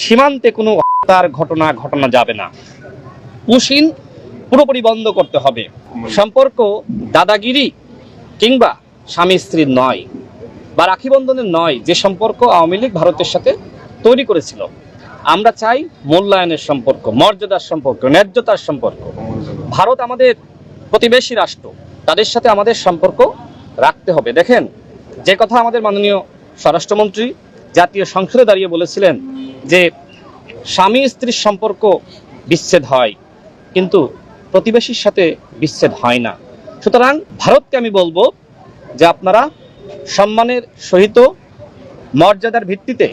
সীমান্তে কোনো হত্যার ঘটনা ঘটানো যাবে না। পুশিন পুরোপুরি বন্ধ করতে হবে। সম্পর্ক দাদাগিরি কিংবা স্বামী স্ত্রীর নয় বা রাখি বন্ধনের নয়, যে সম্পর্ক আওয়ামী লীগ ভারতের সাথে তৈরি করেছিল। আমরা চাই মূল্যায়নের সম্পর্ক, মর্যাদার সম্পর্ক, ন্যায্যতার সম্পর্ক। ভারত আমাদের প্রতিবেশী রাষ্ট্র, তাদের সাথে আমাদের সম্পর্ক রাখতে হবে। দেখেন, যে কথা আমাদের মাননীয় স্বরাষ্ট্রমন্ত্রী জাতীয় সংসদে দাঁড়িয়ে বলেছিলেন যে স্বামী স্ত্রীর সম্পর্ক বিচ্ছেদ হয়, কিন্তু প্রতিবেশীর সাথে বিচ্ছেদ হয় না। সুতরাং ভারতকে আমি বলবো যে আপনারা সম্মানের সহিত মর্যাদার ভিত্তিতে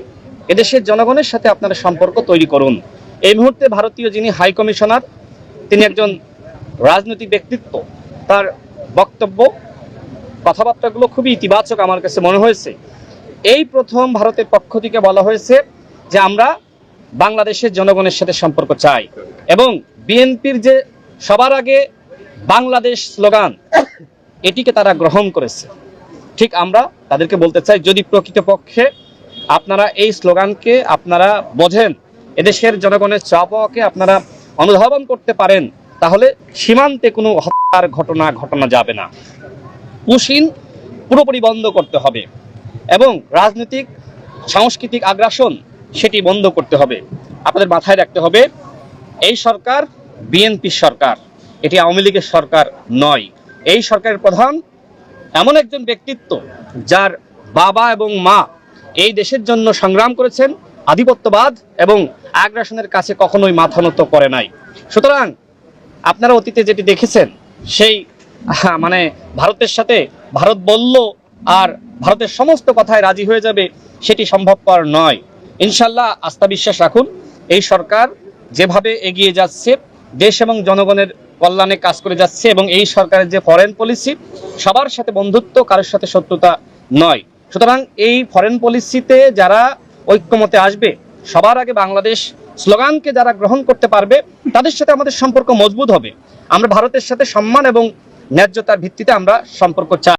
এদেশের জনগণের সাথে আপনারা সম্পর্ক তৈরি করুন। এই মুহূর্তে ভারতীয় যিনি হাই কমিশনার, তিনি একজন রাজনৈতিক ব্যক্তিত্ব। তার বক্তব্য, কথাবার্তাগুলো খুবই ইতিবাচক আমার কাছে মনে হয়েছে। এই প্রথম ভারতের পক্ষ থেকে বলা হয়েছে যে আমরা বাংলাদেশের জনগণের সাথে সম্পর্ক চাই, এবং বিএনপির যে সবার আগে বাংলাদেশ স্লোগান, এটিকে তারা গ্রহণ করেছে। ঠিক আমরা তাদেরকে বলতে চাই, যদি প্রকৃতপক্ষে আপনারা এই স্লোগানকে আপনারা বোঝেন, এদেশের জনগণের চাওয়াকে আপনারা অনুধাবন করতে পারেন, তাহলে সীমান্তে কোনো হত্যার ঘটনা ঘটানো যাবে না। পুশিন পুরোপুরি বন্ধ করতে হবে, এবং রাজনৈতিক সাংস্কৃতিক আগ্রাসন সেটি বন্ধ করতে হবে। আপনাদের মাথায় রাখতে হবে, এই সরকার বিএনপির সরকার, এটি আওয়ামী লীগের সরকার নয়। এই সরকারের প্রধান এমন একজন ব্যক্তিত্ব যার বাবা এবং মা এই দেশের জন্য সংগ্রাম করেছেন, আধিপত্যবাদ এবং আগ্রাসনের কাছে কখনোই মাথা নত করে নাই। সুতরাং আপনারা অতীতে যেটি দেখেছেন, সেই মানে ভারতের সাথে ভারত বলল আর ভারতের সমস্ত কথায় রাজি হয়ে যাবে, সেটি সম্ভবপর নয়। ইনশাল্লাহ আস্থা বিশ্বাস রাখুন, এই সরকার যেভাবে এগিয়ে যাচ্ছে, দেশ এবং জনগণের কল্যাণে কাজ করে যাচ্ছে, এবং এই সরকারের যে ফরেন পলিসি, সবার সাথে বন্ধুত্ব, কারোর সাথে শত্রুতা নয়। সুতরাং এই ফরেন পলিসিতে যারা ঐক্যমতে আসবে, সবার আগে বাংলাদেশ স্লোগানকে যারা গ্রহণ করতে পারবে, তাদের সাথে আমাদের সম্পর্ক মজবুত হবে। আমরা ভারতের সাথে সম্মান এবং ন্যায্যতার ভিত্তিতে আমরা সম্পর্ক চাই।